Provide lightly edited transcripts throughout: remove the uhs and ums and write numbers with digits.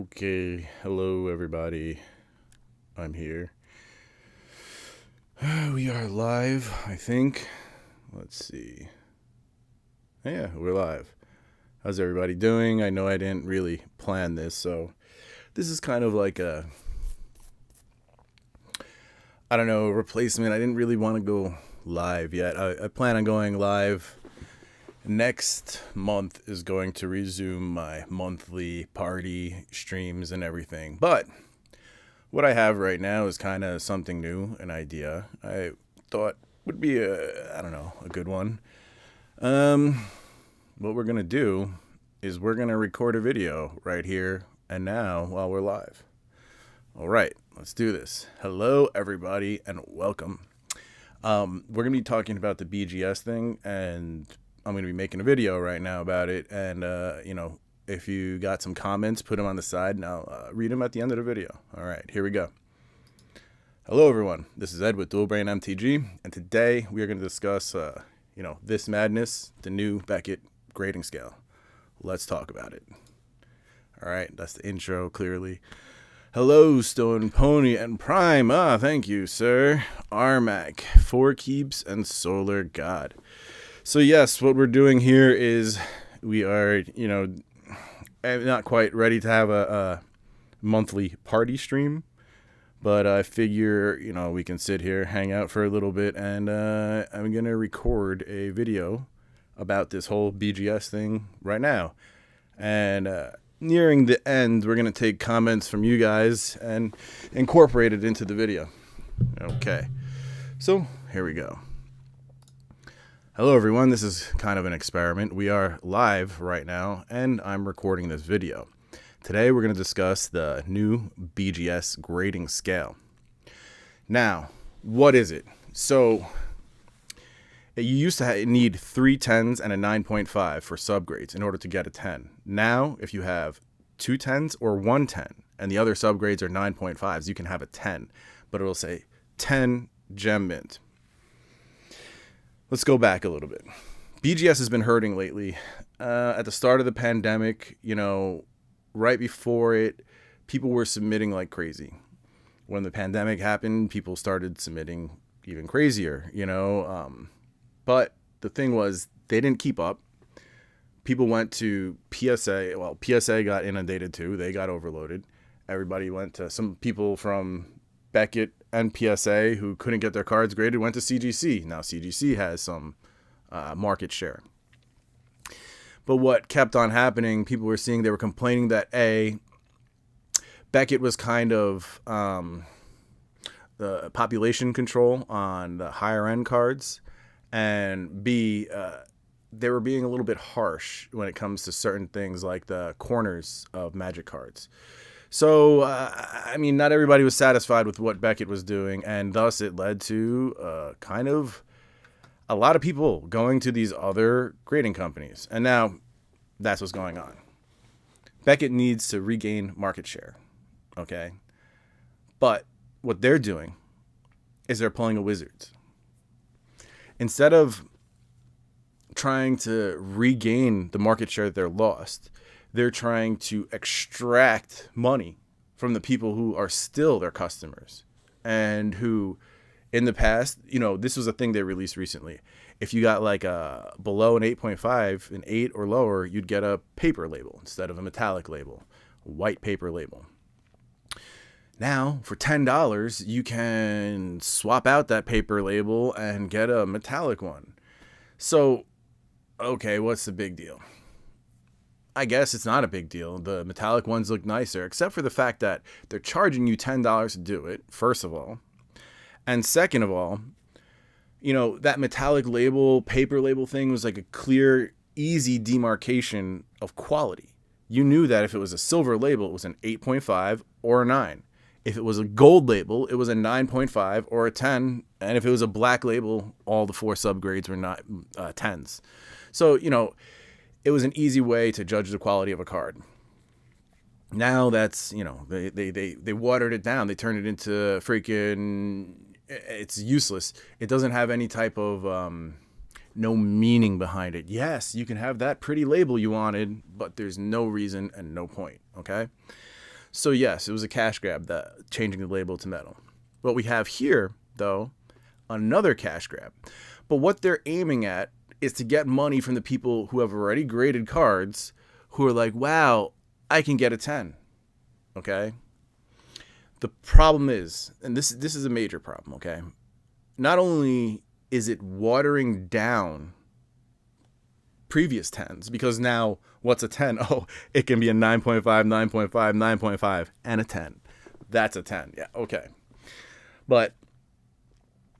Okay, hello everybody. I'm here. We are live, I think. Let's see. Yeah, we're live. How's everybody doing? I know I didn't really plan this, so this is kind of like a, I don't know, replacement. I didn't really want to go live yet. I plan on going live. Next month is going to resume my monthly party streams and everything. But what I have right now is kind of something new, an idea I thought would be a good one. What we're going to do is we're going to record a video right here and now while we're live. All right, let's do this. Hello, everybody, and welcome. We're going to be talking about the BGS thing, and I'm going to be making a video right now about it. And, if you got some comments, put them on the side, and I'll read them at the end of the video. All right, here we go. Hello, everyone. This is Ed with Brain MTG, and today we are going to discuss, this madness, the new Beckett grading scale. Let's talk about it. All right, that's the intro, clearly. Hello, Stone Pony and Prime. Thank you, sir. Armac, Four Keeps, and Solar God. So yes, what we're doing here is we are, not quite ready to have a monthly party stream, but I figure, we can sit here, hang out for a little bit, and I'm going to record a video about this whole BGS thing right now. And nearing the end, we're going to take comments from you guys and incorporate it into the video. Okay, so here we go. Hello everyone, this is kind of an experiment. We are live right now, and I'm recording this video. Today we're going to discuss the new BGS grading scale. Now, what is it? So, you used to need 3 10s and a 9.5 for subgrades in order to get a 10. Now, if you have 2 10s or 1 10, and the other subgrades are 9.5s, you can have a 10, but it will say 10 gem mint. Let's go back a little bit. BGS has been hurting lately. At the start of the pandemic, right before it, people were submitting like crazy. When the pandemic happened, people started submitting even crazier, But the thing was, they didn't keep up. People went to PSA. Well, PSA got inundated too. They got overloaded. Everybody went to, some people from Beckett and PSA who couldn't get their cards graded went to CGC. Now CGC has some market share. But what kept on happening, people were seeing, they were complaining that Beckett was kind of the population control on the higher end cards, and B, they were being a little bit harsh when it comes to certain things like the corners of Magic cards. So, not everybody was satisfied with what Beckett was doing, and thus it led to kind of a lot of people going to these other grading companies. And now that's what's going on. Beckett needs to regain market share, okay? But what they're doing is they're pulling a Wizards. Instead of trying to regain the market share that they're lost, they're trying to extract money from the people who are still their customers and who in the past, this was a thing they released recently. If you got like a below an 8.5, an 8 or lower, you'd get a paper label instead of a metallic label, a white paper label. Now, for $10, you can swap out that paper label and get a metallic one. So, okay, what's the big deal? I guess it's not a big deal. The metallic ones look nicer, except for the fact that they're charging you $10 to do it, first of all. And second of all, that metallic label, paper label thing was like a clear, easy demarcation of quality. You knew that if it was a silver label, it was an 8.5 or a 9. If it was a gold label, it was a 9.5 or a 10. And if it was a black label, all the 4 subgrades were not 10s. So, it was an easy way to judge the quality of a card. Now that's, they watered it down. They turned it into freaking, it's useless. It doesn't have any type of, no meaning behind it. Yes, you can have that pretty label you wanted, but there's no reason and no point, okay? So yes, it was a cash grab, that changing the label to metal. What we have here, though, another cash grab. But what they're aiming at is to get money from the people who have already graded cards, who are like, wow, I can get a 10. Okay? The problem is, and this is a major problem, okay? Not only is it watering down previous 10s, because now what's a 10? Oh, it can be a 9.5, 9.5, 9.5, and a 10. That's a 10. Yeah, okay. But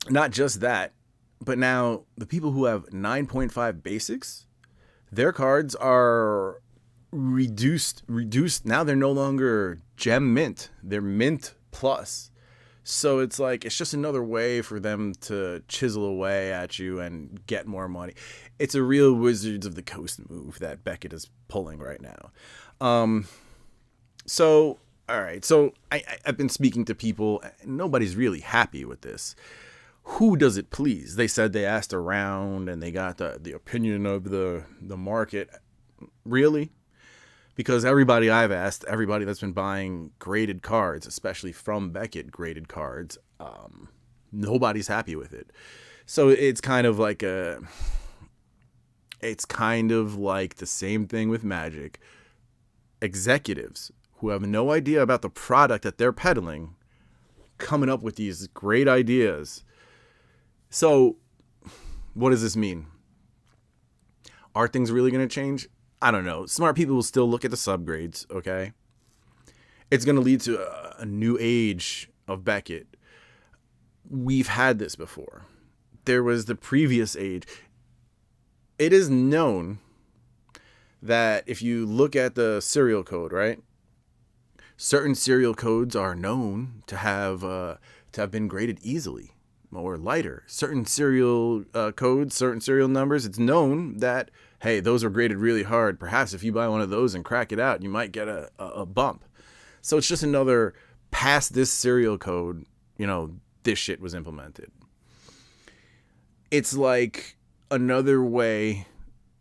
not just that, but now the people who have 9.5 basics, their cards are reduced. Now they're no longer gem mint. They're mint plus. So it's like, it's just another way for them to chisel away at you and get more money. It's a real Wizards of the Coast move that Beckett is pulling right now. So, all right. So I've been speaking to people. Nobody's really happy with this. Who does it please? They said they asked around and they got the opinion of the market. Really? Because everybody I've asked, everybody that's been buying graded cards, especially from Beckett graded cards, nobody's happy with it. So it's kind of like the same thing with Magic. Executives who have no idea about the product that they're peddling, coming up with these great ideas. So what does this mean? Are things really going to change? I don't know. Smart people will still look at the subgrades, okay? It's going to lead to a new age of Beckett. We've had this before. There was the previous age. It is known that if you look at the serial code, right? Certain serial codes are known to have been graded easily or lighter. Certain serial codes, certain serial numbers, it's known that, hey, those are graded really hard. Perhaps if you buy one of those and crack it out, you might get a bump. So it's just another, past this serial code, this shit was implemented. It's like another way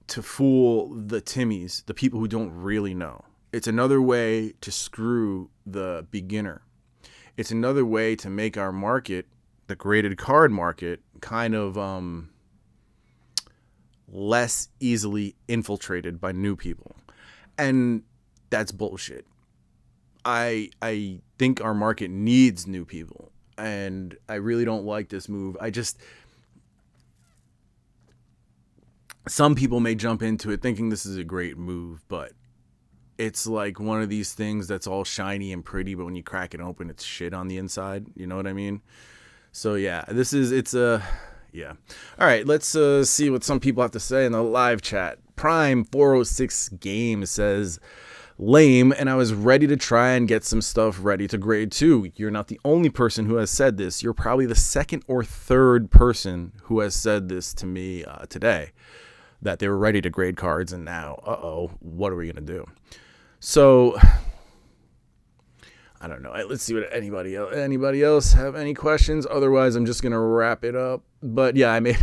to fool the Timmies, the people who don't really know. It's another way to screw the beginner. It's another way to make our market, the graded card market, kind of less easily infiltrated by new people. And that's bullshit. I think our market needs new people, and I really don't like this move. Some people may jump into it thinking this is a great move, but it's like one of these things that's all shiny and pretty, but when you crack it open, it's shit on the inside. You know what I mean? So yeah, yeah. All right, let's see what some people have to say in the live chat. Prime 406 Game says, lame, and I was ready to try and get some stuff ready to grade too. You're not the only person who has said this. You're probably the second or third person who has said this to me today, that they were ready to grade cards, and now, what are we going to do? So, I don't know. Let's see what anybody else have any questions. Otherwise, I'm just going to wrap it up. But yeah, I made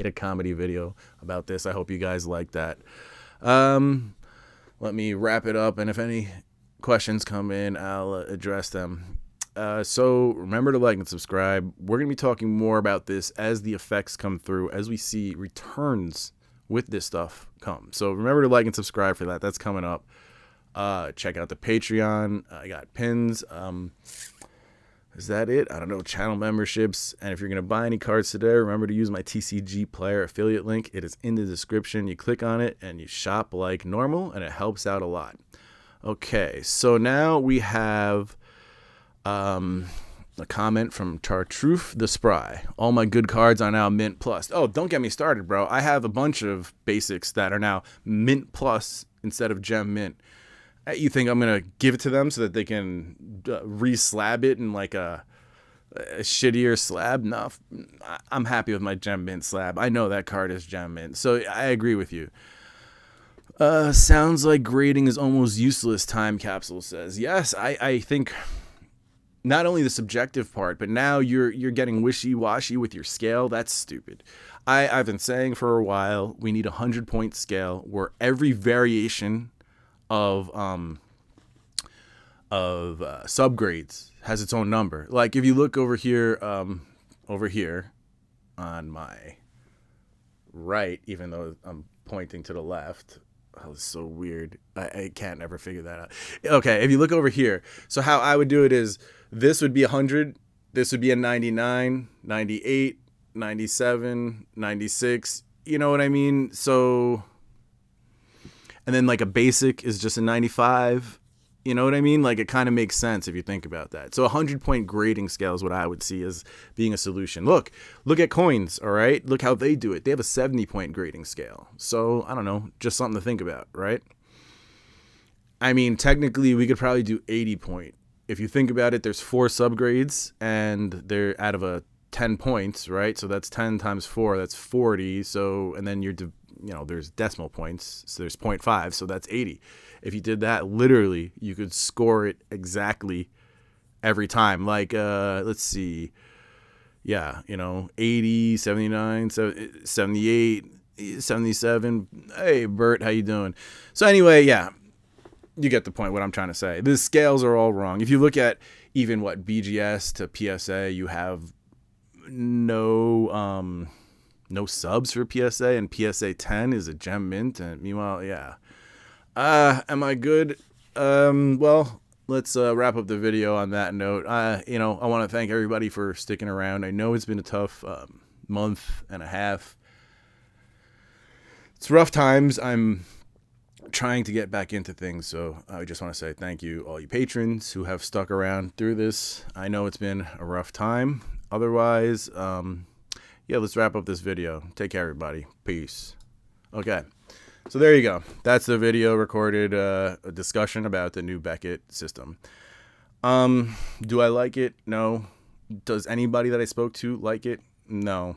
a comedy video about this. I hope you guys like that. Let me wrap it up, and if any questions come in, I'll address them. So remember to like and subscribe. We're going to be talking more about this as the effects come through, as we see returns with this stuff come. So remember to like and subscribe for that. That's coming up. Check out the Patreon. I got pins. Is that it? I don't know. Channel memberships. And if you're going to buy any cards today, remember to use my TCG Player affiliate link. It is in the description. You click on it and you shop like normal, and it helps out a lot. Okay, so now we have a comment from Chartruth the Spry. All my good cards are now Mint Plus. Oh, don't get me started, bro. I have a bunch of basics that are now Mint Plus instead of Gem Mint. You think I'm going to give it to them so that they can re-slab it in like a shittier slab? No, I'm happy with my Gem Mint slab. I know that card is Gem Mint, so I agree with you. Sounds like grading is almost useless, Time Capsule says. Yes, I think not only the subjective part, but now you're getting wishy-washy with your scale. That's stupid. I've been saying for a while, we need a 100-point scale where every variation of subgrades has its own number. Like if you look over here on my right, even though I'm pointing to the left. Oh, it's so weird. I can't ever figure that out. Okay, if you look over here, so how I would do it is this would be 100, this would be a 99, 98, 97, 96. You know what I mean? So, and then like a basic is just a 95. You know what I mean? Like it kind of makes sense if you think about that. So 100-point grading scale is what I would see as being a solution. Look at coins, all right? Look how they do it. They have a 70-point grading scale. So I don't know, just something to think about, right? I mean, technically we could probably do 80-point. If you think about it, there's 4 subgrades and they're out of a 10 points, right? So that's 10 times 4, that's 40. So, and then there's decimal points. So there's 0.5, so that's 80. If you did that, literally, you could score it exactly every time. Like, let's see. Yeah, 80, 79, 78, 77. Hey, Bert, how you doing? So anyway, yeah, you get the point what I'm trying to say. The scales are all wrong. If you look at even BGS to PSA, you have no subs for PSA, and PSA 10 is a gem mint. And meanwhile, yeah. Am I good? Well, let's wrap up the video on that note. I want to thank everybody for sticking around. I know it's been a tough month and a half. It's rough times. I'm trying to get back into things, so I just want to say thank you, all you patrons who have stuck around through this. I know it's been a rough time. Otherwise, yeah, let's wrap up this video. Take care, everybody. Peace. Okay. So there you go. That's the video recorded, a discussion about the new Beckett system. Do I like it? No. Does anybody that I spoke to like it? No.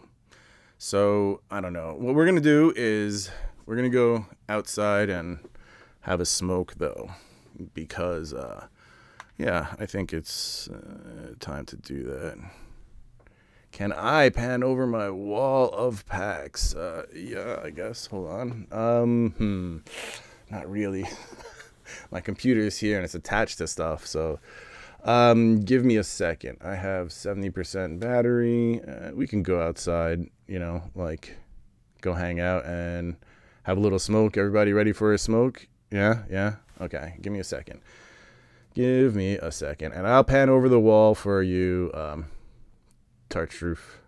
So I don't know. What we're going to do is we're going to go outside and have a smoke, though, because, yeah, I think it's time to do that. Can I pan over my wall of packs? Yeah, I guess. Hold on. Not really. My computer is here and it's attached to stuff. So, give me a second. I have 70% battery. We can go outside, go hang out and have a little smoke. Everybody ready for a smoke? Yeah. Okay. Give me a second. And I'll pan over the wall for you, Touch roof.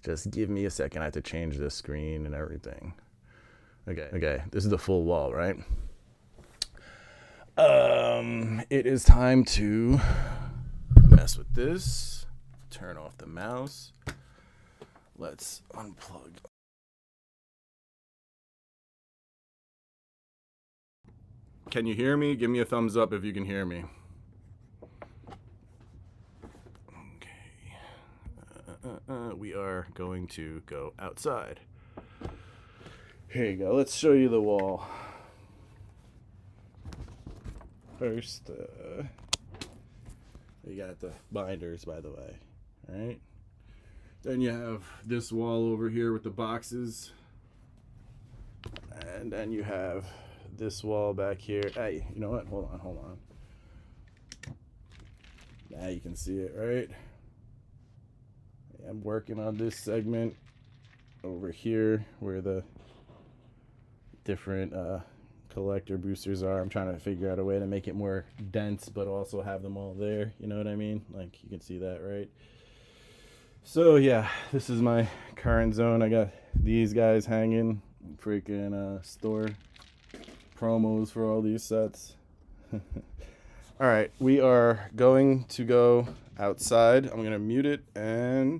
Just give me a second. I have to change the screen and everything. Okay. This is the full wall, right? It is time to mess with this. Turn off the mouse. Let's unplug. Can you hear me? Give me a thumbs up if you can hear me. We are going to go outside. Here you go. Let's show you the wall. First, you got the binders, by the way. All right. Then you have this wall over here with the boxes. And then you have this wall back here. Hey, you know what? Hold on. Now you can see it, right? I'm working on this segment over here where the different collector boosters are. I'm trying to figure out a way to make it more dense but also have them all there. You know what I mean? Like, you can see that, right? So yeah, this is my current zone. I got these guys hanging. Freaking store promos for all these sets. All right, we are going to go outside. I'm gonna mute it, and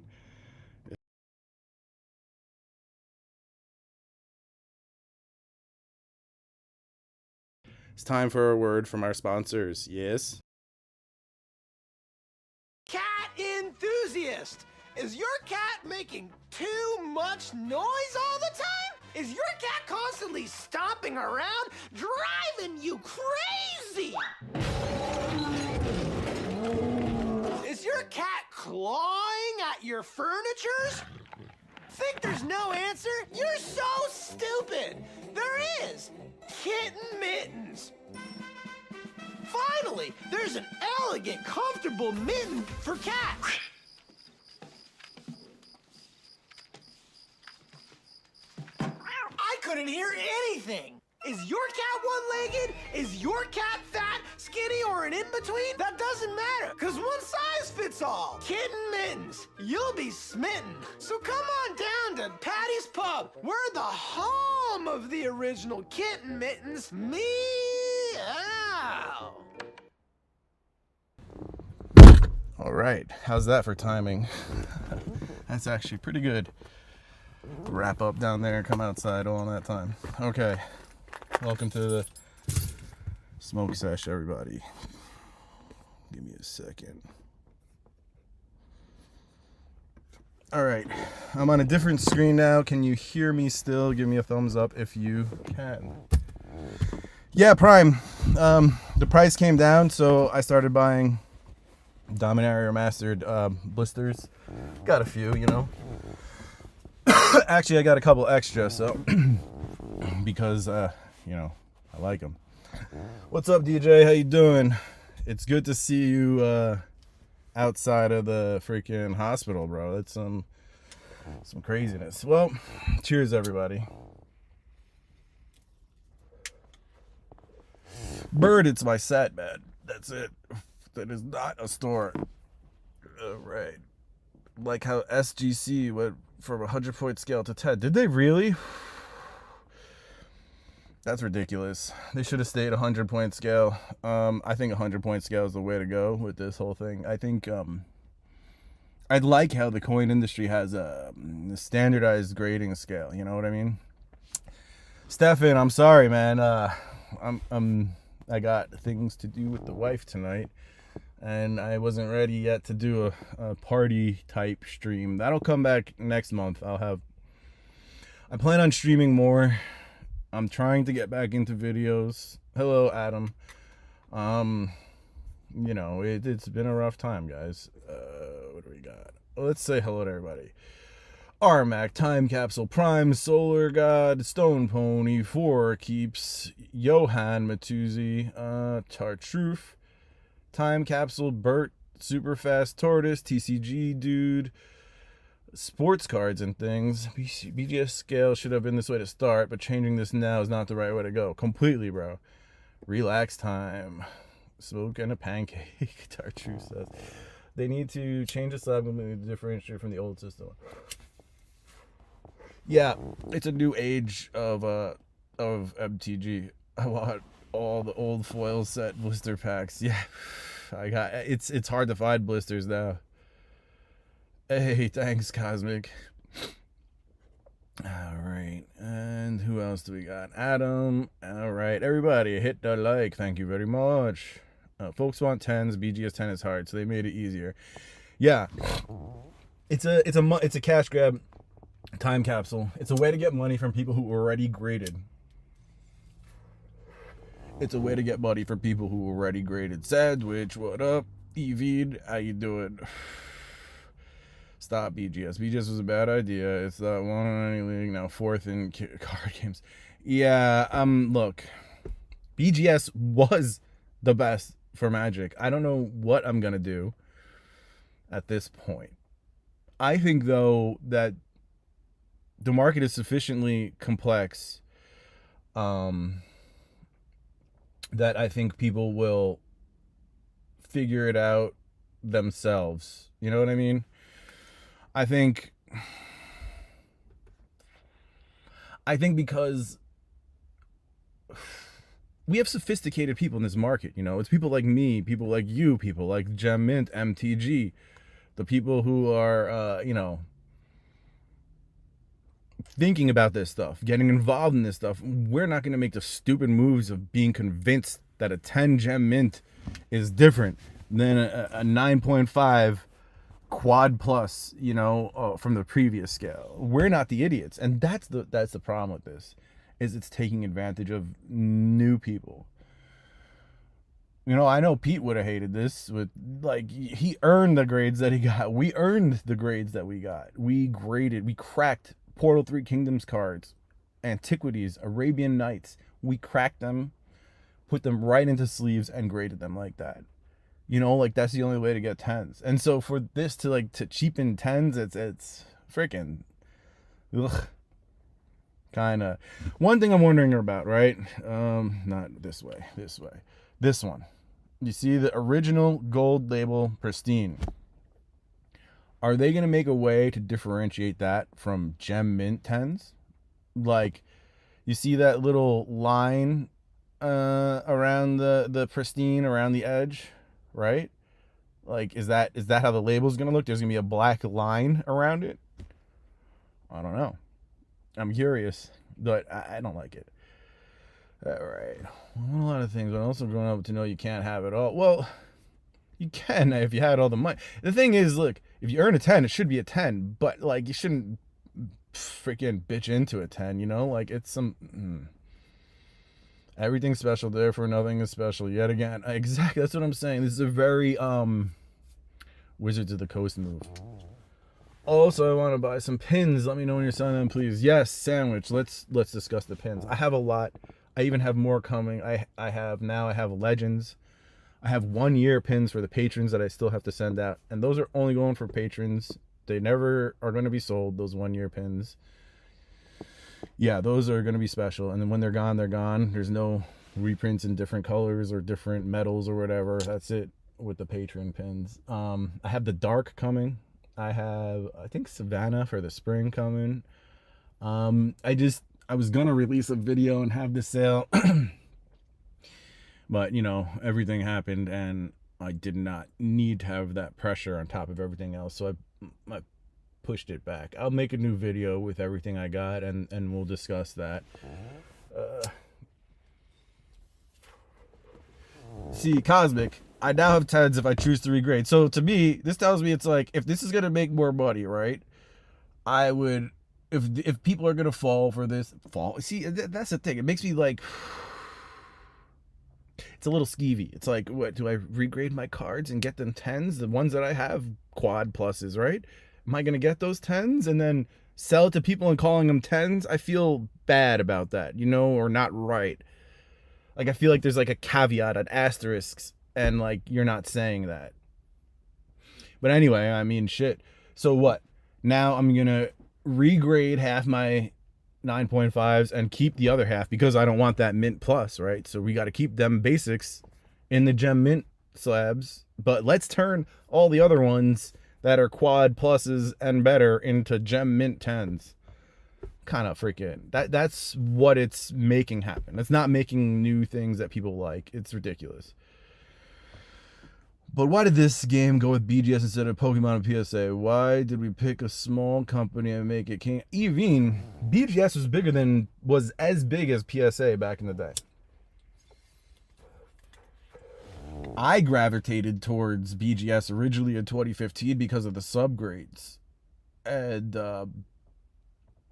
it's time for a word from our sponsors. Yes. Cat enthusiast! Is your cat making too much noise all the time? Is your cat constantly stomping around, driving you crazy? Is your cat clawing at your furnitures? Think there's no answer? You're so stupid! There is! Kitten mittens! Finally, there's an elegant, comfortable mitten for cats. I couldn't hear anything. Is your cat one-legged? Is your cat fat, skinny, or an in-between? That doesn't matter, because one size fits all. Kitten mittens, you'll be smitten. So come on down to Patty's Pub. We're the home of the original kitten mittens. Meow. All right, how's that for timing? That's actually pretty good. Wrap up down there and come outside all in that time. Okay, welcome to the smoke sesh, everybody. Give me a second. All right, I'm on a different screen now. Can you hear me still? Give me a thumbs up if you can. Yeah, Prime. The price came down, so I started buying Dominaria Mastered blisters. Got a few, you know. Actually, I got a couple extra, so because you know, I like them. What's up, DJ? How you doing? It's good to see you outside of the freaking hospital, bro. That's some craziness. Well, cheers, everybody. Bird, it's my sat bed. That's it. That is not a store. All right. Like how SGC went from a 100-point scale to 10. Did they really? That's ridiculous. They should have stayed 100-point scale. I think 100-point scale is the way to go with this whole thing. I think I like how the coin industry has a standardized grading scale. You know what I mean? Stefan, I'm sorry, man. I got things to do with the wife tonight, and I wasn't ready yet to do a party type stream. That'll come back next month. I plan on streaming more. I'm trying to get back into videos. Hello, Adam. You know, it's been a rough time, guys. What do we got? Let's say hello to everybody. Armac, Time Capsule, Prime, Solar God, Stone Pony, 4 Keeps, Johan Matuzzi, Tartruth, Time Capsule, Bert, Superfast Tortoise, TCG Dude, Sports Cards and Things. BGS scale should have been this way to start, but changing this now is not the right way to go. Completely, bro. Relax time. Smoke and a pancake, Tartruth says. They need to change the sub to differentiate from the old system. Yeah, it's a new age of MTG. I want all the old foil set blister packs. Yeah, it's hard to find blisters now. Hey, thanks, Cosmic. All right, and who else do we got? Adam. All right, everybody, hit the like. Thank you very much. Folks want 10s. BGS 10 is hard, so they made it easier. Yeah, it's a cash grab. Time capsule. It's a way to get money from people who already graded. It's a way to get money from people who already graded. Sandwich, what up? Evid, how you doing? Stop BGS. BGS was a bad idea. It's not one in any league now. 4th in card games. Yeah. Look, BGS was the best for Magic. I don't know what I'm gonna do at this point. I think though that the market is sufficiently complex that I think people will figure it out themselves. You know what I mean? I think because we have sophisticated people in this market, you know, it's people like me, people like you, people like Gem Mint, MTG, the people who are, you know, thinking about this stuff, getting involved in this stuff. We're not going to make the stupid moves of being convinced that a 10 gem mint is different than a 9.5 quad plus, you know, from the previous scale. We're not the idiots, and that's the problem with this, is it's taking advantage of new people. You know, I know Pete would have hated this. With like, he earned the grades that he got. We earned the grades that we got. We graded. We cracked Portal 3 Kingdoms cards, Antiquities, Arabian Nights. We cracked them, put them right into sleeves and graded them like that. You know, like that's the only way to get 10s. And so for this to cheapen 10s, it's freaking ugh. Kind of. One thing I'm wondering about, right? Not this way. This one. You see the original gold label pristine. Are they going to make a way to differentiate that from gem mint 10s? Like, you see that little line around the pristine, around the edge, right? Like, is that how the label's going to look? There's going to be a black line around it? I don't know. I'm curious, but I don't like it. All right. Well, a lot of things. But also growing up to know you can't have it all. Well, you can if you had all the money. The thing is, look, if you earn a 10, it should be a 10. But, like, you shouldn't freaking bitch into a 10, you know? Like, it's some... Everything's special, therefore nothing is special. Yet again. Exactly, that's what I'm saying. This is a very Wizards of the Coast move. Also, I want to buy some pins. Let me know when you're selling them, please. Yes, sandwich. Let's discuss the pins. I have a lot. I even have more coming. I have Legends. I have 1 year pins for the patrons that I still have to send out. And those are only going for patrons. They never are going to be sold, those 1 year pins. Yeah, those are going to be special. And then when they're gone, they're gone. There's no reprints in different colors or different metals or whatever. That's it with the patron pins. I have the dark coming. I have, I think, Savannah for the spring coming. I was going to release a video and have the sale. But, you know, everything happened and I did not need to have that pressure on top of everything else. So I pushed it back. I'll make a new video with everything I got and we'll discuss that. See, Cosmic, I now have 10s if I choose to regrade. So to me, this tells me it's like, if this is going to make more money, right? I would, if people are going to fall for this, see, that's the thing. It makes me like, it's a little skeevy. It's like, what, do I regrade my cards and get them 10s? The ones that I have quad pluses, right? Am I going to get those 10s and then sell it to people and calling them 10s? I feel bad about that, you know, or not right. Like, I feel like there's like a caveat, an asterisk, and like, you're not saying that. But anyway, I mean, shit. So what? Now I'm going to regrade half my 9.5s and keep the other half because I don't want that mint plus, right? So we got to keep them basics in the gem mint slabs. But let's turn all the other ones that are quad pluses and better into gem mint 10s. Kind of freaking, that's what it's making happen. It's not making new things that people like. It's ridiculous. But why did this game go with BGS instead of Pokemon and PSA? Why did we pick a small company and make it king? Even BGS was as big as PSA back in the day. I gravitated towards BGS originally in 2015 because of the subgrades. And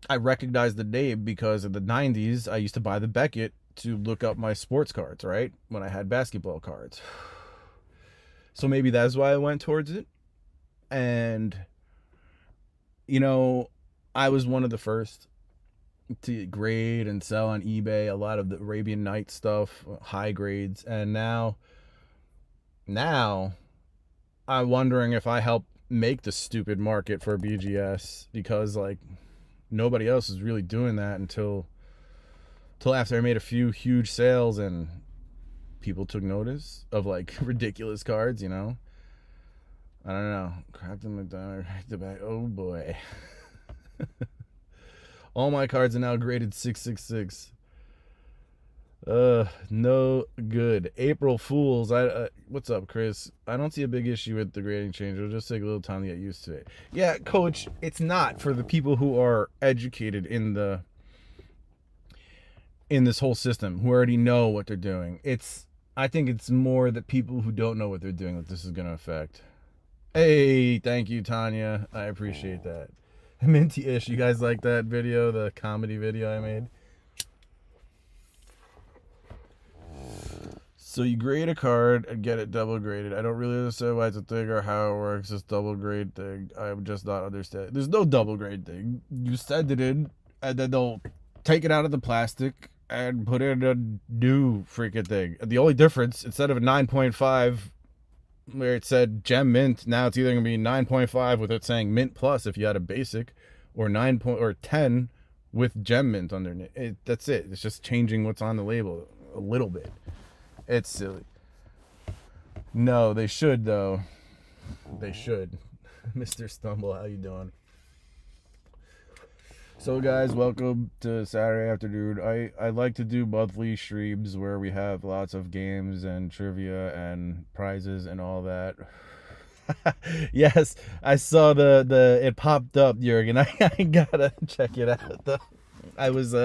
I recognized the name because in the 90s, I used to buy the Beckett to look up my sports cards, right? When I had basketball cards. So maybe that's why I went towards it. And, you know, I was one of the first to grade and sell on eBay a lot of the Arabian Nights stuff, high grades. And now I'm wondering if I help make the stupid market for BGS because, like, nobody else is really doing that until after I made a few huge sales and people took notice of like ridiculous cards, you know. I don't know. Cracked them the back. Oh boy. All my cards are now graded 666. No good. April Fools. What's up, Chris? I don't see a big issue with the grading change. It'll just take a little time to get used to it. Yeah, Coach, it's not for the people who are educated in this whole system, who already know what they're doing. I think it's more the people who don't know what they're doing that this is going to affect. Hey, thank you, Tanya. I appreciate that. Minty-ish. You guys like that video, the comedy video I made? So you grade a card and get it double graded. I don't really understand why it's a thing or how it works. This double grade thing, I'm just not understanding. There's no double grade thing. You send it in, and then they'll take it out of the plastic, and put in a new freaking thing. The only difference, instead of a 9.5 where it said gem mint, now it's either going to be 9.5 with it saying mint plus if you had a basic, or 10 with gem mint underneath. That's it. It's just changing what's on the label a little bit. It's silly. No, they should though. They should. Mr. Stumble, how you doing? So guys, welcome to Saturday afternoon. I like to do monthly streams where we have lots of games and trivia and prizes and all that. Yes, I saw the it popped up, Jurgen. I gotta check it out though. I was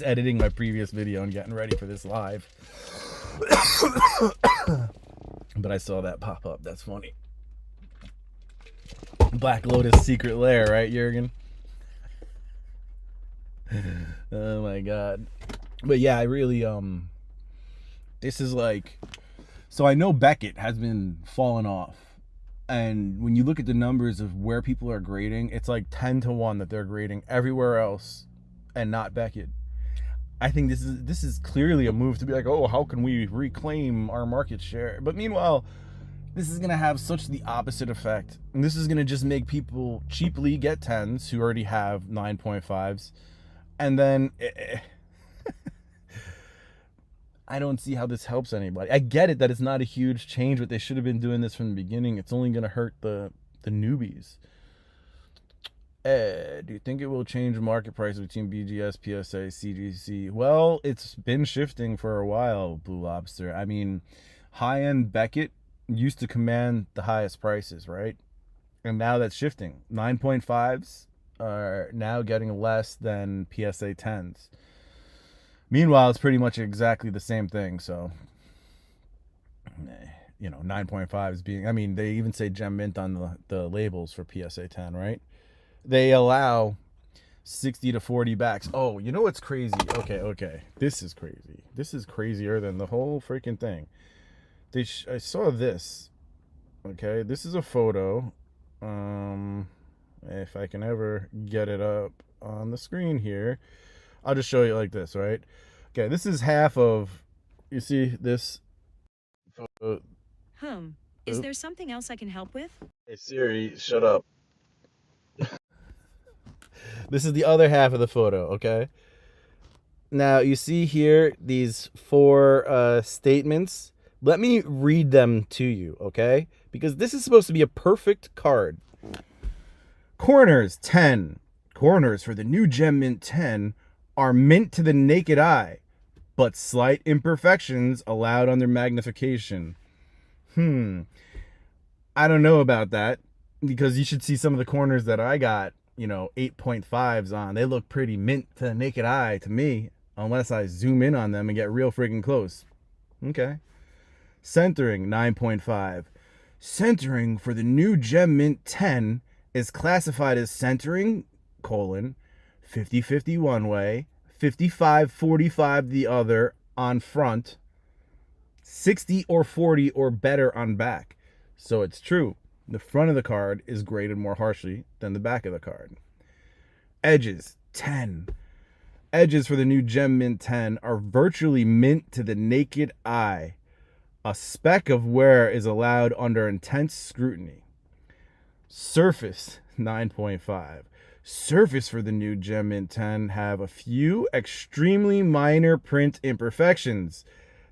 editing my previous video and getting ready for this live. But I saw that pop up. That's funny. Black Lotus Secret Lair, right, Jurgen? Oh my god. But yeah, I really this is like, so I know Beckett has been falling off, and when you look at the numbers of where people are grading, it's like 10-1 that they're grading everywhere else and not Beckett. I think this is clearly a move to be like, oh, how can we reclaim our market share? But meanwhile, this is going to have such the opposite effect. And this is going to just make people cheaply get 10s who already have 9.5s. And then I don't see how this helps anybody. I get it that it's not a huge change, but they should have been doing this from the beginning. It's only going to hurt the newbies. Do you think it will change market price between BGS, PSA, CGC? Well, it's been shifting for a while, Blue Lobster. I mean, high-end Beckett used to command the highest prices, right? And now that's shifting. 9.5s are now getting less than PSA 10s. Meanwhile, it's pretty much exactly the same thing. So, you know, 9.5s being, I mean, they even say gem mint on the labels for PSA 10, right? They allow 60 to 40 backs. Oh, you know what's crazy? Okay. This is crazy. This is crazier than the whole freaking thing. I saw this. Okay, this is a photo. If I can ever get it up on the screen here, I'll just show you like this, right? Okay, this is half of, you see this photo. Is there something else I can help with? Hey Siri, shut up. This is the other half of the photo, okay? Now, you see here these 4 statements. Let me read them to you, okay? Because this is supposed to be a perfect card. Corners, 10. Corners for the new Gem Mint 10 are mint to the naked eye, but slight imperfections allowed under magnification. I don't know about that, because you should see some of the corners that I got, 8.5s on. They look pretty mint to the naked eye to me, unless I zoom in on them and get real freaking close. Okay. Centering, 9.5. Centering for the new Gem Mint 10 is classified as centering, 50-50 one way, 55-45 the other on front, 60 or 40 or better on back. So it's true. The front of the card is graded more harshly than the back of the card. Edges, 10. Edges for the new Gem Mint 10 are virtually mint to the naked eye. A speck of wear is allowed under intense scrutiny. Surface, 9.5. Surface for the new Gem Mint 10 have a few extremely minor print imperfections,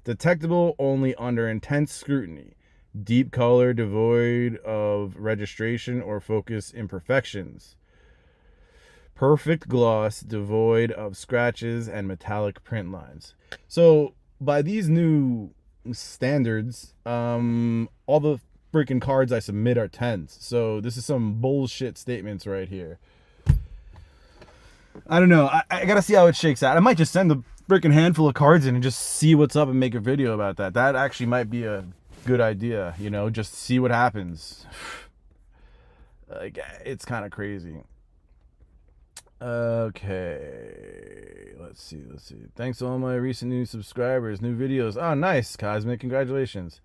detectable only under intense scrutiny. Deep color devoid of registration or focus imperfections. Perfect gloss devoid of scratches and metallic print lines. So by these new standards, all the freaking cards I submit are 10s. So this is some bullshit statements right here. I don't know. I gotta see how it shakes out. I might just send a freaking handful of cards in and just see what's up and make a video about that. That actually might be a good idea, just see what happens. Like, it's kind of crazy. Okay, let's see. Thanks to all my recent new subscribers, new videos. Oh, nice, Cosmic, congratulations.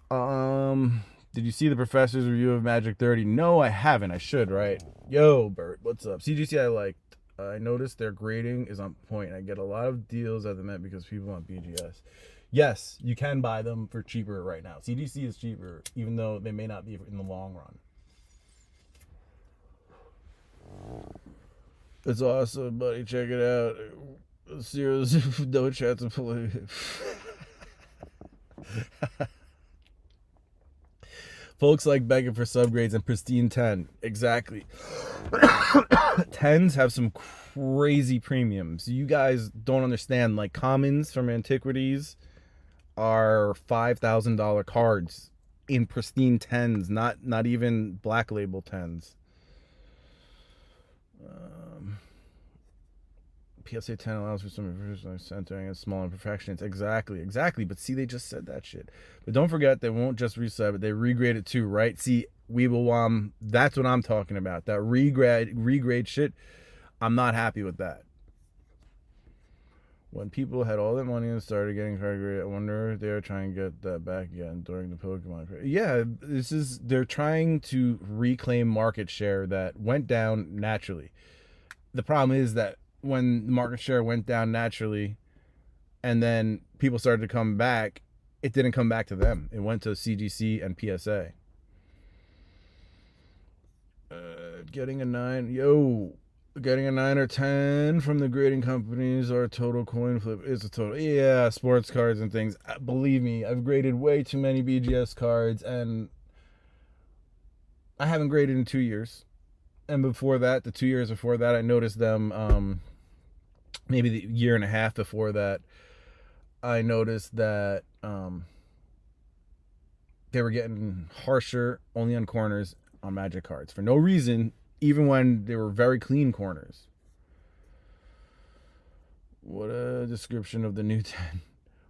Did you see the professor's review of Magic 30? No, I haven't. I should, right? Yo, Bert, what's up? CGC I liked. I noticed their grading is on point. I get a lot of deals at the Met because people want BGS. Yes, you can buy them for cheaper right now. CGC is cheaper, even though they may not be in the long run. It's awesome, buddy. Check it out. Serious, no chance of play. Folks like begging for subgrades and pristine 10. Exactly. 10s have some crazy premiums. You guys don't understand. Like, commons from antiquities are $5,000 cards in pristine 10s, not even black label 10s. PSA 10 allows for some information centering and small imperfections. Exactly. But see, they just said that shit. But don't forget, they won't just resub it. They regrade it too, right? See, that's what I'm talking about. That regrade shit, I'm not happy with that. When people had all that money and started getting card grade, I wonder if they're trying to get that back again during the Pokemon. Yeah, they're trying to reclaim market share that went down naturally. The problem is that when the market share went down naturally and then people started to come back, it didn't come back to them. It went to CGC and PSA. Getting a 9 or 10 from the grading companies or a total coin flip is a total. Yeah, sports cards and things. Believe me, I've graded way too many BGS cards, and I haven't graded in 2 years. And before that, the 2 years before that, I noticed them, maybe the year and a half before that, I noticed that they were getting harsher only on corners on Magic cards for no reason, even when they were very clean corners. What a description of the new 10.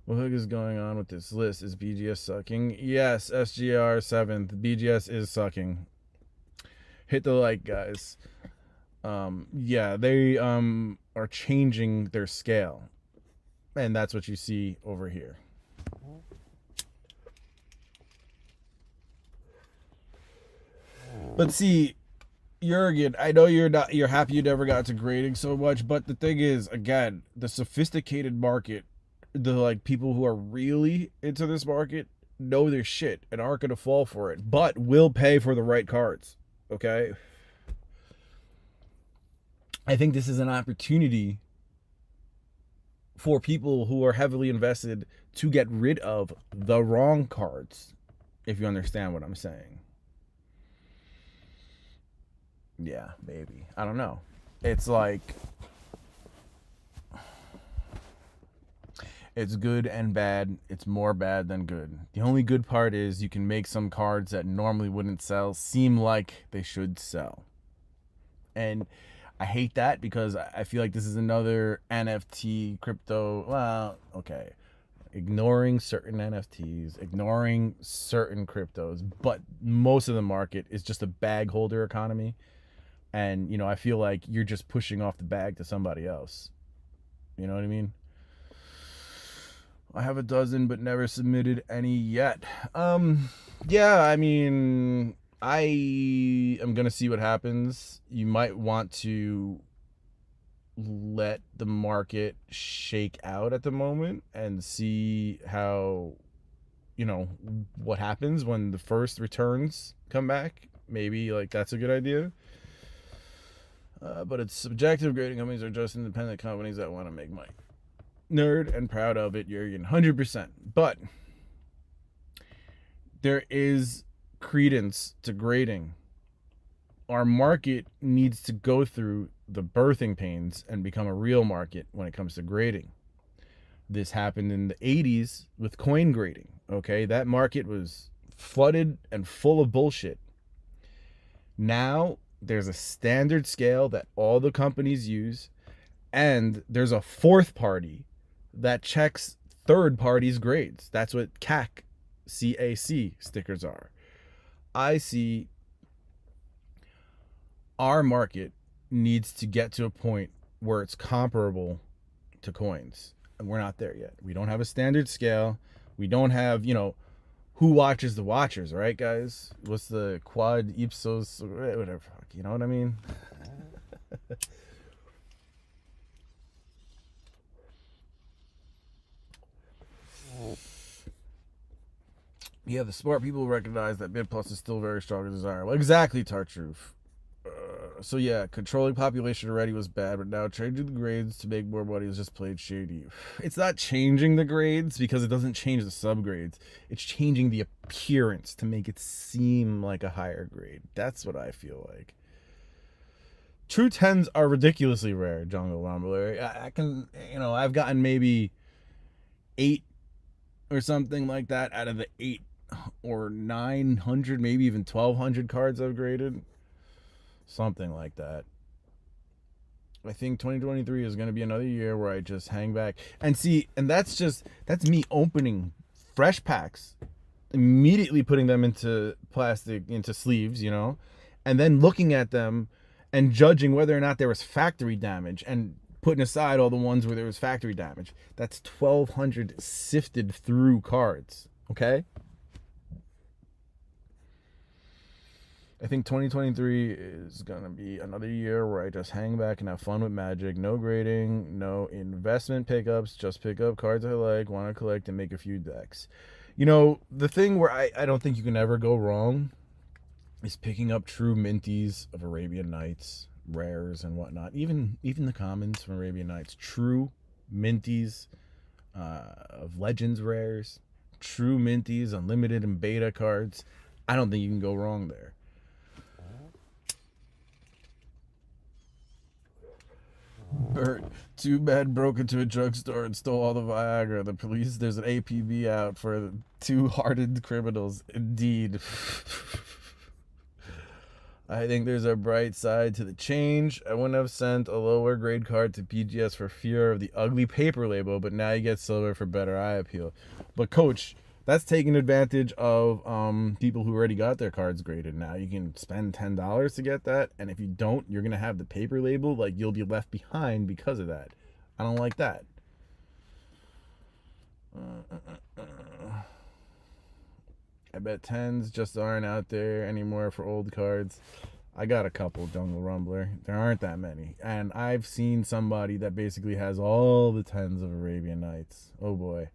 What the heck is going on with this list? Is BGS sucking? Yes, SGR 7th. BGS is sucking. Hit the like, guys. Yeah, they are changing their scale. And that's what you see over here. But see, Jurgen, I know you're happy you never got to grading so much, but the thing is, again, the sophisticated market, the like people who are really into this market know their shit and aren't gonna fall for it, but will pay for the right cards. Okay? I think this is an opportunity for people who are heavily invested to get rid of the wrong cards, if you understand what I'm saying. Yeah, maybe. I don't know. It's like, it's good and bad. It's more bad than good. The only good part is you can make some cards that normally wouldn't sell seem like they should sell. And I hate that because I feel like this is another NFT crypto. Well, okay. Ignoring certain NFTs, ignoring certain cryptos, but most of the market is just a bag holder economy. And, you know, I feel like you're just pushing off the bag to somebody else. You know what I mean? I have a dozen, but never submitted any yet. Yeah, I mean, I am going to see what happens. You might want to let the market shake out at the moment and see how, you know, what happens when the first returns come back. Maybe, like, that's a good idea. But it's subjective. Grading companies are just independent companies that want to make money. Nerd and proud of it, Jurgen, 100%. But there is credence to grading. Our market needs to go through the birthing pains and become a real market when it comes to grading. This happened in the 80s with coin grading. Okay, that market was flooded and full of bullshit. Now there's a standard scale that all the companies use, and there's a fourth party that checks third parties' grades. That's what CAC stickers are. I see our market needs to get to a point where it's comparable to coins, and we're not there yet. We don't have a standard scale. We don't have, you know, who watches the watchers, right, guys? What's the quad ipsos, whatever, you know what I mean? Yeah, the smart people recognize that Mid Plus is still very strong and desirable. Exactly, Tartruth. So yeah, controlling population already was bad, but now changing the grades to make more money is just plain shady. It's not changing the grades because it doesn't change the subgrades. It's changing the appearance to make it seem like a higher grade. That's what I feel like. True 10s are ridiculously rare, Jungle Rumbler. I can, I've gotten maybe 8 or something like that out of the 8 or 900, maybe even 1,200 cards I've graded. Something like that. I think 2023 is going to be another year where I just hang back and see, and that's me opening fresh packs, immediately putting them into plastic, into sleeves, and then looking at them and judging whether or not there was factory damage and putting aside all the ones where there was factory damage. That's 1,200 sifted through cards, okay? I think 2023 is going to be another year where I just hang back and have fun with Magic. No grading, no investment pickups, just pick up cards I like, want to collect, and make a few decks. The thing where I don't think you can ever go wrong is picking up true minties of Arabian Nights, rares, and whatnot. Even the commons from Arabian Nights. True minties of Legends rares, true minties, unlimited and beta cards. I don't think you can go wrong there. Bert, too bad broke into a drugstore and stole all the Viagra. The police, there's an APB out for the 2 hardened criminals. Indeed. I think there's a bright side to the change. I wouldn't have sent a lower grade card to BGS for fear of the ugly paper label, but now you get silver for better eye appeal. But coach, that's taking advantage of people who already got their cards graded. Now you can spend $10 to get that, and if you don't, you're gonna have the paper label. Like, you'll be left behind because of that. I don't like that. I bet 10s just aren't out there anymore for old cards. I got a couple, Jungle Rumbler. There aren't that many, and I've seen somebody that basically has all the 10s of Arabian Nights. Oh boy.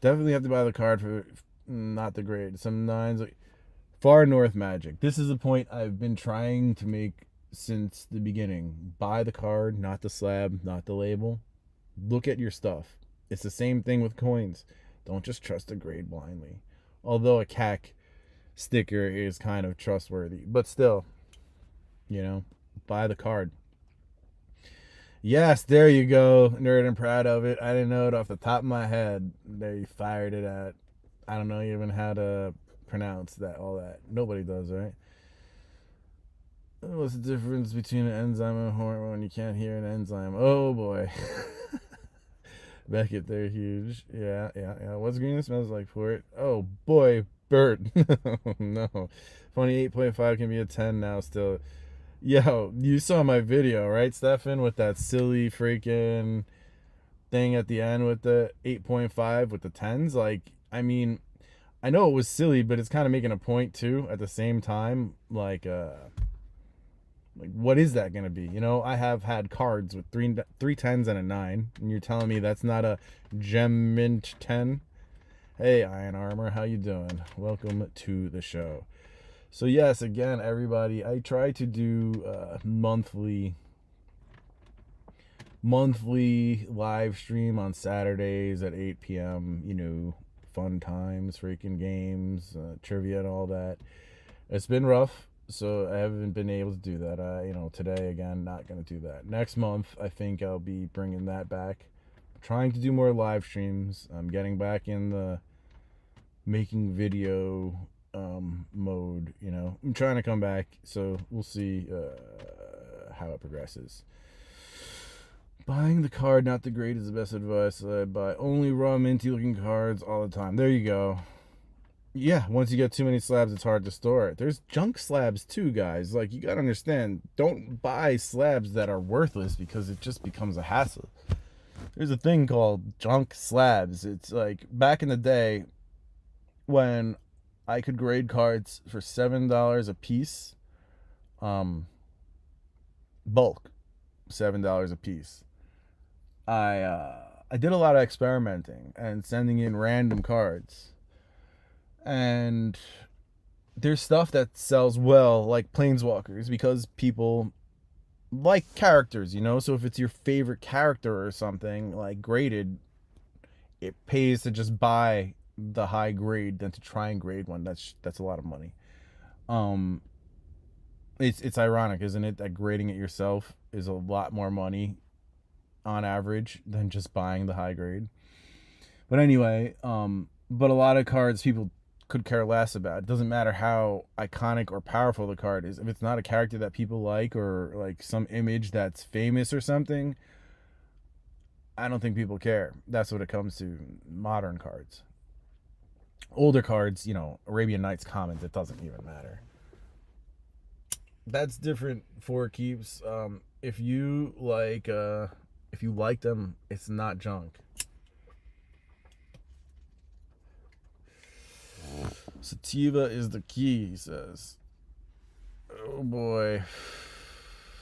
Definitely have to buy the card for not the grade. Some 9s. Far North Magic. This is a point I've been trying to make since the beginning. Buy the card, not the slab, not the label. Look at your stuff. It's the same thing with coins. Don't just trust a grade blindly. Although a CAC sticker is kind of trustworthy. But still, buy the card. Yes, there you go. Nerd and proud of it. I didn't know it off the top of my head. There you fired it at. I don't know even how to pronounce that, all that. Nobody does, right? What's the difference between an enzyme and a hormone when you can't hear an enzyme? Oh, boy. Beckett, they're huge. Yeah. What's green that smells like for it? Oh, boy, Bert. No. Funny 8.5 can be a 10 now still. Yo, you saw my video, right, Stefan, with that silly freaking thing at the end with the 8.5 with the 10s? Like, I mean, I know it was silly, but it's kind of making a point, too, at the same time. Like what is that going to be? I have had cards with three 10s and a 9, and you're telling me that's not a gem mint 10? Hey, Iron Armor, how you doing? Welcome to the show. So yes, again, everybody, I try to do monthly live stream on Saturdays at 8 p.m., fun times, freaking games, trivia and all that. It's been rough, so I haven't been able to do that. Today, again, not going to do that. Next month, I think I'll be bringing that back. I'm trying to do more live streams. I'm getting back in the making video mode. I'm trying to come back, so we'll see how it progresses. Buying the card, not the grade, is the best advice. I buy only raw minty looking cards all the time. There you go. Yeah, once you get too many slabs, it's hard to store it. There's junk slabs too, guys. Like, you gotta understand, don't buy slabs that are worthless because it just becomes a hassle. There's a thing called junk slabs. It's like back in the day when I could grade cards for $7 a piece, bulk, $7 a piece. I did a lot of experimenting and sending in random cards. And there's stuff that sells well, like Planeswalkers, because people like characters, you know? So if it's your favorite character or something, like graded, it pays to just buy the high grade than to try and grade one. That's a lot of money. Um, it's ironic, isn't it, that grading it yourself is a lot more money on average than just buying the high grade. But anyway, but a lot of cards people could care less about. It doesn't matter how iconic or powerful the card is. If it's not a character that people like, or like some image that's famous or something, I don't think people care. That's what it comes to modern cards. Older cards, you know, Arabian Nights commons, it doesn't even matter. That's different for keeps. If you like them, it's not junk. Sativa is the key, he says. Oh boy.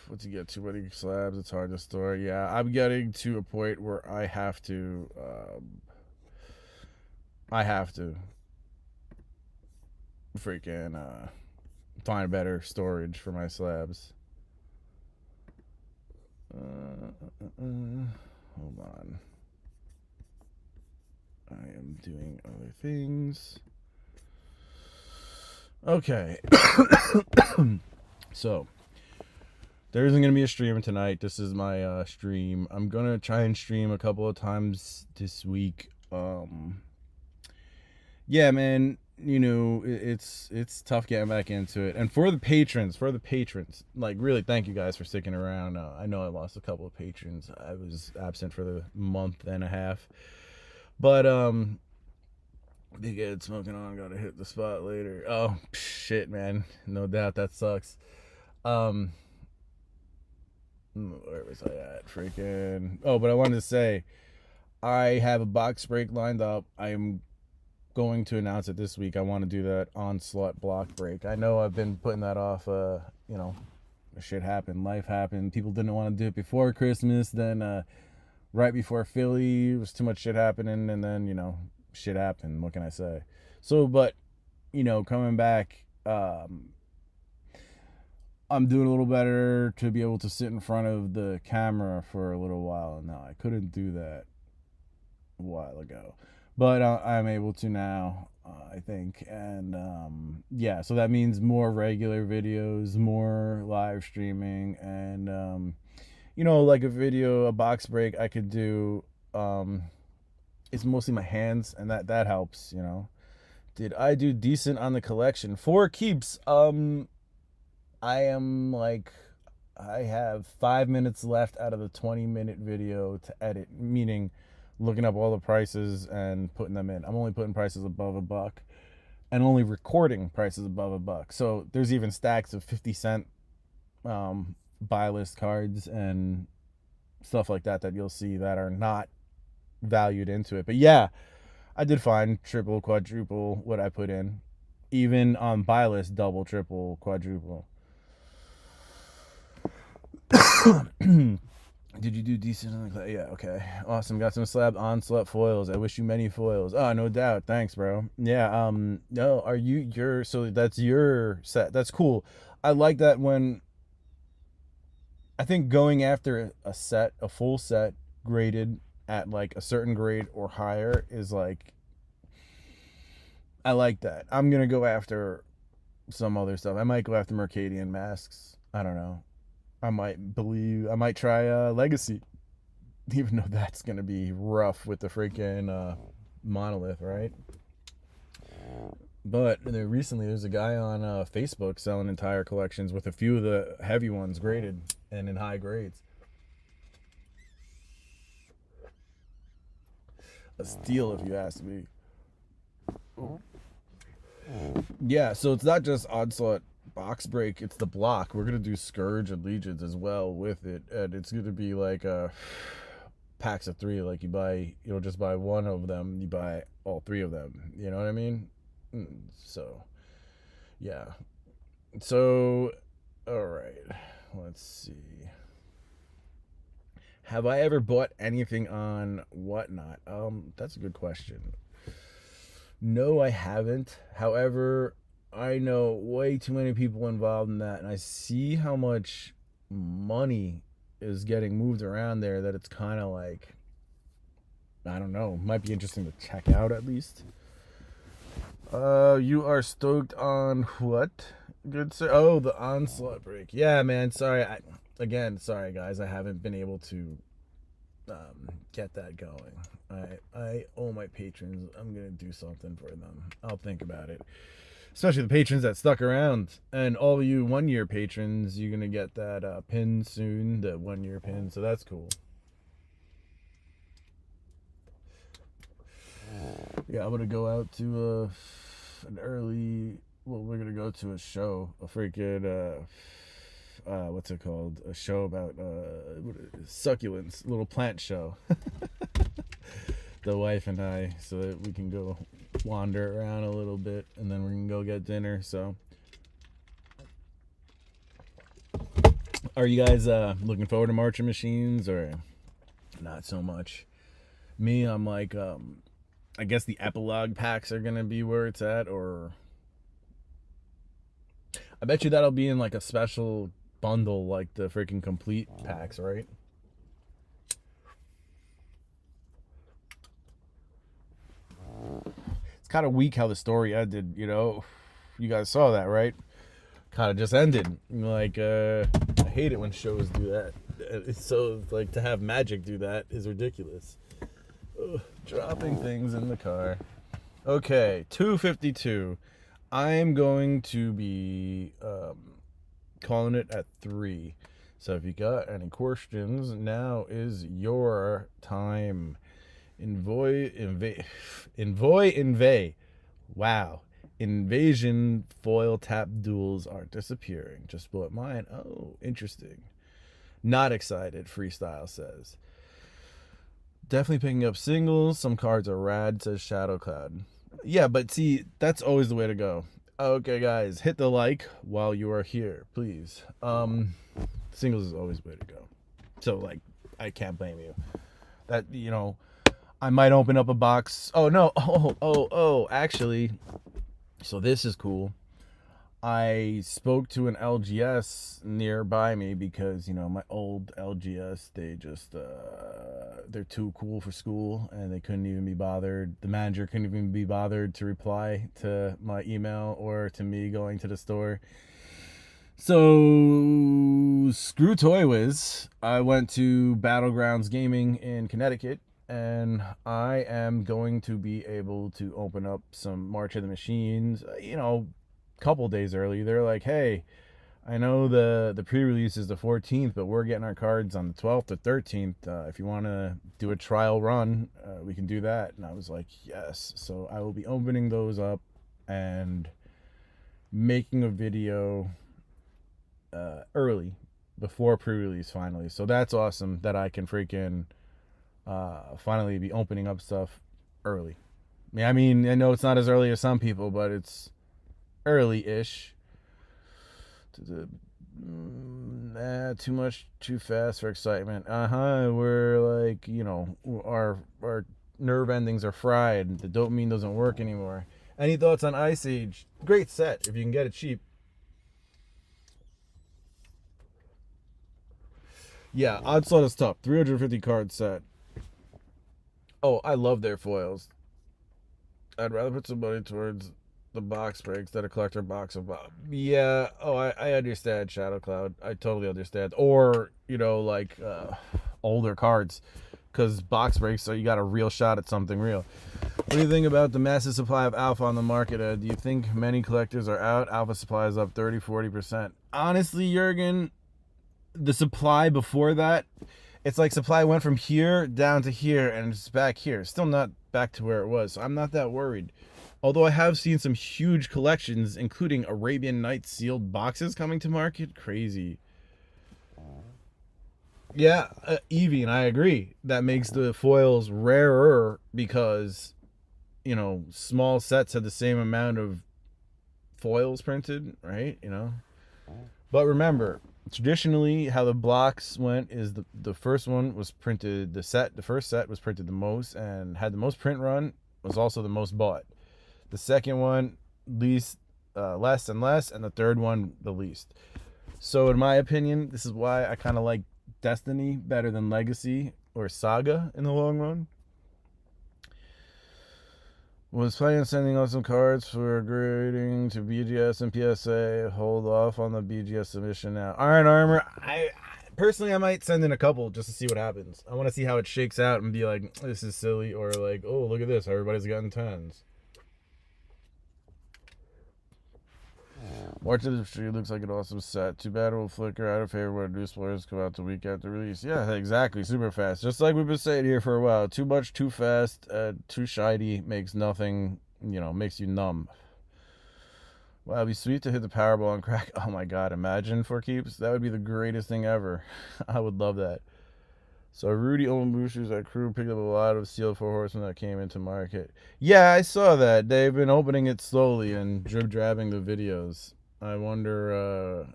Once you get too many slabs, it's hard to store. Yeah, I'm getting to a point where I have to freaking find better storage for my slabs. Hold on. I am doing other things. Okay. So, there isn't going to be a stream tonight. This is my stream. I'm going to try and stream a couple of times this week. Yeah, man, you know, it's tough getting back into it. And for the patrons, like, really thank you guys for sticking around. I know I lost a couple of patrons. I was absent for the month and a half. But Big Ed smoking on, gotta hit the spot later. Oh shit, man, no doubt that sucks. Where was I at? Freaking. Oh, but I wanted to say, I have a box break lined up. I am going to announce it this week. I want to do that Onslaught block break. I know I've been putting that off. You know, shit happened, life happened. People didn't want to do it before Christmas. Then right before Philly, was too much shit happening, and then, you know, shit happened. What can I say? So, but, you know, coming back, I'm doing a little better to be able to sit in front of the camera for a little while now. I couldn't do that a while ago, but I'm able to now, I think. And yeah, so that means more regular videos, more live streaming, and you know, like a box break I could do. It's mostly my hands, and that helps, you know. Did I do decent on the collection? For keeps, I am like, I have 5 minutes left out of the 20-minute video to edit, meaning looking up all the prices and putting them in. I'm only putting prices above $1 and only recording prices above $1. So there's even stacks of 50-cent buy list cards and stuff like that you'll see that are not valued into it. But yeah, I did find triple, quadruple what I put in. Even on buy list, double, triple, quadruple. Did you do decent? Yeah, okay. Awesome. Got some slab onslaught foils. I wish you many foils. Oh, no doubt. Thanks, bro. Yeah, no, so that's your set. That's cool. I like that when, I think going after a full set graded at like a certain grade or higher is like, I like that. I'm going to go after some other stuff. I might go after Mercadian Masks. I don't know. I might try Legacy, even though that's gonna be rough with the freaking monolith, right? But recently, there's a guy on Facebook selling entire collections with a few of the heavy ones graded and in high grades. A steal, if you ask me. Yeah, so it's not just Onslaught box break, it's the block. We're gonna do Scourge and Legions as well with it, and it's gonna be like packs of 3. Like, you don't just buy one of them, you buy all 3 of them, you know what I mean? So yeah, so all right, let's see, have I ever bought anything on Whatnot? That's a good question. No, I haven't. However, I know way too many people involved in that, and I see how much money is getting moved around there that it's kind of like, I don't know, might be interesting to check out at least. You are stoked on what? Good sir. Oh, the onslaught break. Yeah, man. Sorry. Sorry guys. I haven't been able to get that going. I owe my patrons. I'm gonna do something for them. I'll think about it. Especially the patrons that stuck around, and all you 1-year patrons, you're gonna get that pin soon, the 1-year pin. So that's cool. Yeah, I'm gonna go out to an early. Well, we're gonna go to a show, a freaking what's it called? A show about succulents, little plant show. The wife and I, so that we can go wander around a little bit, and then we can go get dinner. So, are you guys looking forward to Marching Machines, or not so much? Me, I'm like, I guess the epilogue packs are gonna be where it's at, or I bet you that'll be in like a special bundle, like the freaking complete packs, right? It's kind of weak how the story ended, you know. You guys saw that, right? Kind of just ended. Like, I hate it when shows do that. It's so, like, to have Magic do that is ridiculous. Ugh, dropping things in the car. Okay, 2:52. I'm going to be calling it at 3. So if you got any questions, now is your time. Envoy. Wow. Invasion foil tap duels are disappearing. Just bought mine. Oh, interesting. Not excited, Freestyle says. Definitely picking up singles. Some cards are rad, says Shadow Cloud. Yeah, but see, that's always the way to go. Okay, guys, hit the like while you are here, please. Singles is always the way to go. So, like, I can't blame you. That, you know, I might open up a box. Oh, no. Actually, so this is cool. I spoke to an LGS nearby me because, you know, my old LGS, they just, they're too cool for school, and they couldn't even be bothered. The manager couldn't even be bothered to reply to my email or to me going to the store. So, screw Toy Wiz. I went to Battlegrounds Gaming in Connecticut, and I am going to be able to open up some March of the Machines, you know, couple days early. They're like, hey, I know the pre-release is the 14th, but we're getting our cards on the 12th or 13th. If you want to do a trial run, we can do that. And I was like, yes. So I will be opening those up and making a video early before pre-release finally. So that's awesome that I can freaking finally be opening up stuff early. I mean, I know it's not as early as some people, but it's early-ish. Too much, too fast for excitement. We're like, you know, our nerve endings are fried. The dopamine doesn't work anymore. Any thoughts on Ice Age? Great set if you can get it cheap. Yeah, Onslaught is tough. 350 card set. Oh, I love their foils. I'd rather put some money towards the box breaks that a collector box of yeah. Oh, I understand, Shadow Cloud. I totally understand. Or, you know, like older cards, because box breaks, so you got a real shot at something real. What do you think about the massive supply of alpha on the market? Do you think many collectors are out? Alpha supply is up 30-40%. Honestly, Jurgen, the supply before that, it's like supply went from here down to here and it's back here. Still not back to where it was. So I'm not that worried. Although I have seen some huge collections, including Arabian Nights sealed boxes coming to market. Crazy. Yeah, Evie, and I agree. That makes the foils rarer because, you know, small sets have the same amount of foils printed, right? You know? But remember, traditionally, how the blocks went is the first one was printed, the first set was printed the most and had the most print run, was also the most bought. The second one, less and less, and the third one, the least. So in my opinion, this is why I kind of like Destiny better than Legacy or Saga in the long run. Was planning on sending out some cards for grading to BGS and PSA. Hold off on the BGS submission now. Iron Armor, I personally might send in a couple just to see what happens. I want to see how it shakes out and be like, this is silly, or like, oh, look at this, everybody's gotten 10s. March of the Tree looks like an awesome set. Too bad it will flicker out of favor when new spoilers come out the week after release. Yeah, exactly. Super fast. Just like we've been saying here for a while. Too much, too fast, too shiny, makes nothing, makes you numb. Wow, it'd be sweet to hit the Powerball and crack. Oh my god, imagine for keeps. That would be the greatest thing ever. I would love that. So Rudy owned boosters at Crew, picked up a lot of Steel 4 Horsemen that came into market. Yeah, I saw that. They've been opening it slowly and drip-drabbing the videos. I wonder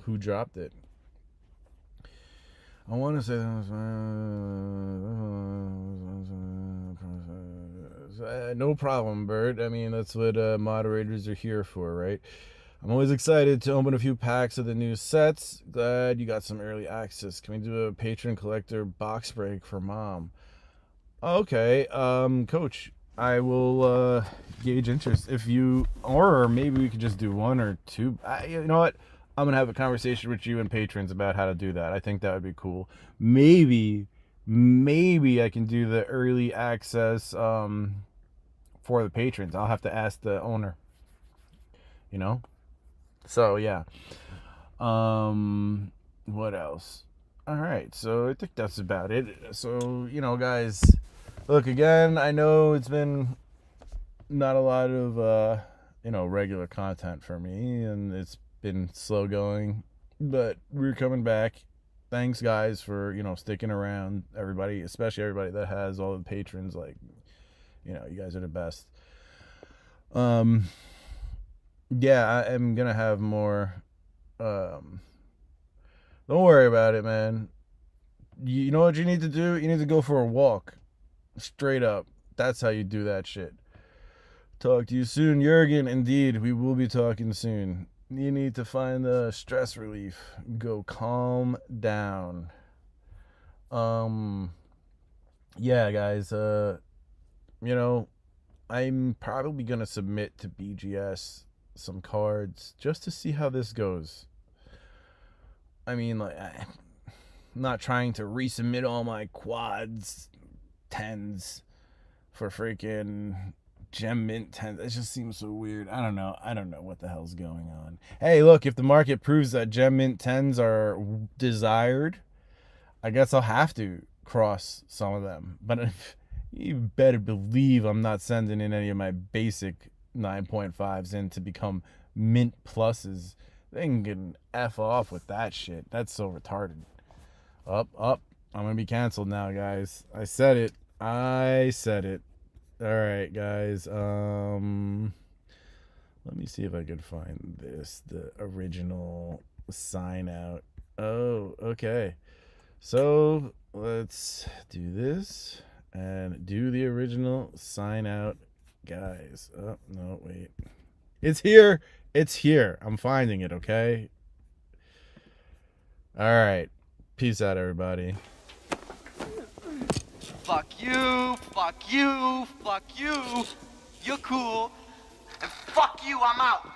who dropped it. I want to say no problem, Bert. I mean, that's what moderators are here for, right? I'm always excited to open a few packs of the new sets. Glad you got some early access. Can we do a patron collector box break for Mom? Okay, Coach, I will gauge interest if you, or maybe we could just do one or two. You know what? I'm gonna have a conversation with you and patrons about how to do that. I think that would be cool. Maybe I can do the early access for the patrons. I'll have to ask the owner. So yeah. What else? All right, so I think that's about it. So, guys, look, again, I know it's been not a lot of regular content for me, and it's been slow going, but we're coming back. Thanks, guys, for sticking around. Everybody, especially everybody that has all the patrons, you guys are the best. Yeah, I am gonna have more. Don't worry about it, man. You know what you need to do? You need to go for a walk. Straight up. That's how you do that shit. Talk to you soon, Jurgen. Indeed, we will be talking soon. You need to find the stress relief. Go calm down. Yeah, guys. I'm probably gonna submit to BGS some cards just to see how this goes. I mean, I'm not trying to resubmit all my quads 10s for freaking gem mint 10s. It just seems so weird. I don't know what the hell's going on. Hey, look, if the market proves that gem mint 10s are desired, I guess I'll have to cross some of them. But you better believe I'm not sending in any of my basic 9.5s in to become mint pluses. They can get an F off with that shit. That's so retarded. Up. I'm gonna be canceled now, guys. I said it. All right, guys. Let me see if I can find the original sign out. Oh, okay. So let's do this and do the original sign out, guys. Oh, no, wait. It's here. I'm finding it, okay? All right. Peace out, everybody. Fuck you. You're cool. And fuck you, I'm out.